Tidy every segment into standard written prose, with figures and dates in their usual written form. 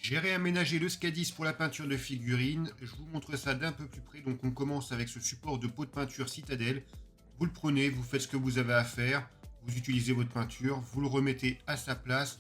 J'ai réaménagé le SCADIS pour la peinture de figurines. Je vous montre ça d'un peu plus près. Donc on commence avec ce support de pot de peinture Citadel. Vous le prenez, vous faites ce que vous avez à faire. Vous utilisez votre peinture, vous le remettez à sa place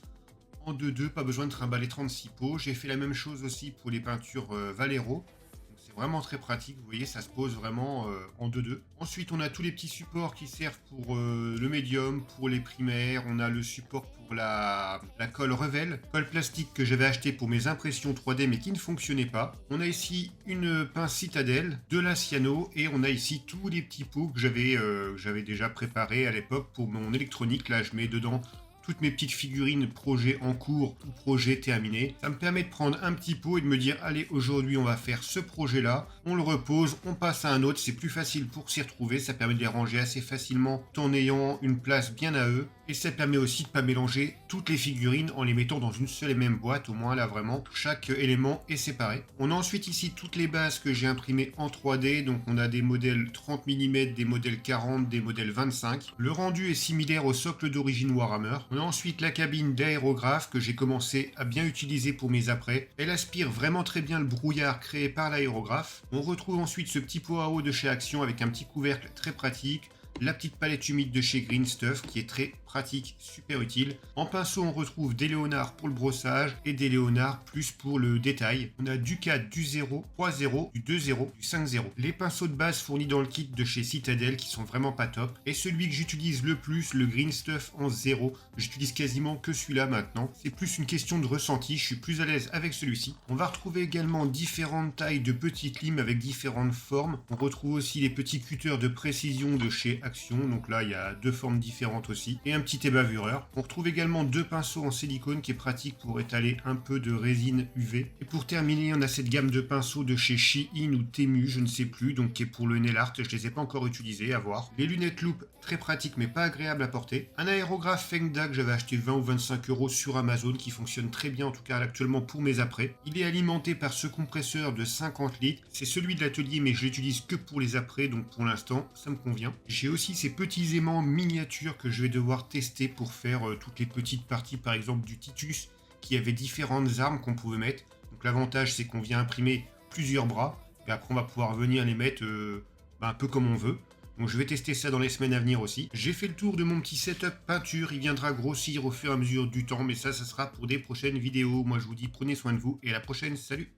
en 2-2. Pas besoin de trimballer 36 pots. J'ai fait la même chose aussi pour les peintures Valero. Donc c'est vraiment très pratique. Vous voyez, ça se pose vraiment en 2-2. Ensuite, on a tous les petits supports qui servent pour le médium, pour les primaires. On a le support pour la colle Revel, colle plastique que j'avais acheté pour mes impressions 3D mais qui ne fonctionnait pas. On a ici une pince Citadel, de la cyano et on a ici tous les petits pots que j'avais déjà préparés à l'époque pour mon électronique. Là, je mets dedans toutes mes petites figurines, projets en cours ou projets terminés. Ça me permet de prendre un petit pot et de me dire allez, aujourd'hui on va faire ce projet là, on le repose, on passe à un autre, c'est plus facile pour s'y retrouver, ça permet de les ranger assez facilement tout en ayant une place bien à eux. Et ça permet aussi de ne pas mélanger toutes les figurines en les mettant dans une seule et même boîte. Au moins là vraiment, chaque élément est séparé. On a ensuite ici toutes les bases que j'ai imprimées en 3D. Donc on a des modèles 30 mm, des modèles 40, des modèles 25. Le rendu est similaire au socle d'origine Warhammer. On a ensuite la cabine d'aérographe que j'ai commencé à bien utiliser pour mes apprêts. Elle aspire vraiment très bien le brouillard créé par l'aérographe. On retrouve ensuite ce petit pot à eau de chez Action avec un petit couvercle très pratique. La petite palette humide de chez Green Stuff qui est très pratique, super utile. En pinceau, on retrouve des Léonard pour le brossage et des Léonard plus pour le détail. On a du 4, du 0, 3-0, du 2-0, du 5-0. Les pinceaux de base fournis dans le kit de chez Citadel qui sont vraiment pas top. Et celui que j'utilise le plus, le Green Stuff en 0. J'utilise quasiment que celui-là maintenant. C'est plus une question de ressenti, je suis plus à l'aise avec celui-ci. On va retrouver également différentes tailles de petites limes avec différentes formes. On retrouve aussi les petits cutters de précision de chez Action. Donc là, il y a deux formes différentes aussi. Et un petit ébavureur. On retrouve également deux pinceaux en silicone qui est pratique pour étaler un peu de résine UV. Et pour terminer, on a cette gamme de pinceaux de chez Shein ou Temu, je ne sais plus, donc qui est pour le nail art. Je les ai pas encore utilisés, à voir. Les lunettes loupe, très pratiques mais pas agréables à porter. Un aérographe Fengda que j'avais acheté 20 ou 25 € sur Amazon qui fonctionne très bien en tout cas actuellement pour mes apprêts. Il est alimenté par ce compresseur de 50 litres. C'est celui de l'atelier mais je l'utilise que pour les apprêts, donc pour l'instant ça me convient. J'ai aussi ces petits aimants miniatures que je vais devoir tester pour faire toutes les petites parties, par exemple du Titus, qui avait différentes armes qu'on pouvait mettre. Donc l'avantage, c'est qu'on vient imprimer plusieurs bras, et après on va pouvoir venir les mettre un peu comme on veut. Donc je vais tester ça dans les semaines à venir aussi. J'ai fait le tour de mon petit setup peinture, il viendra grossir au fur et à mesure du temps, mais ça sera pour des prochaines vidéos. Moi je vous dis prenez soin de vous, et à la prochaine, salut!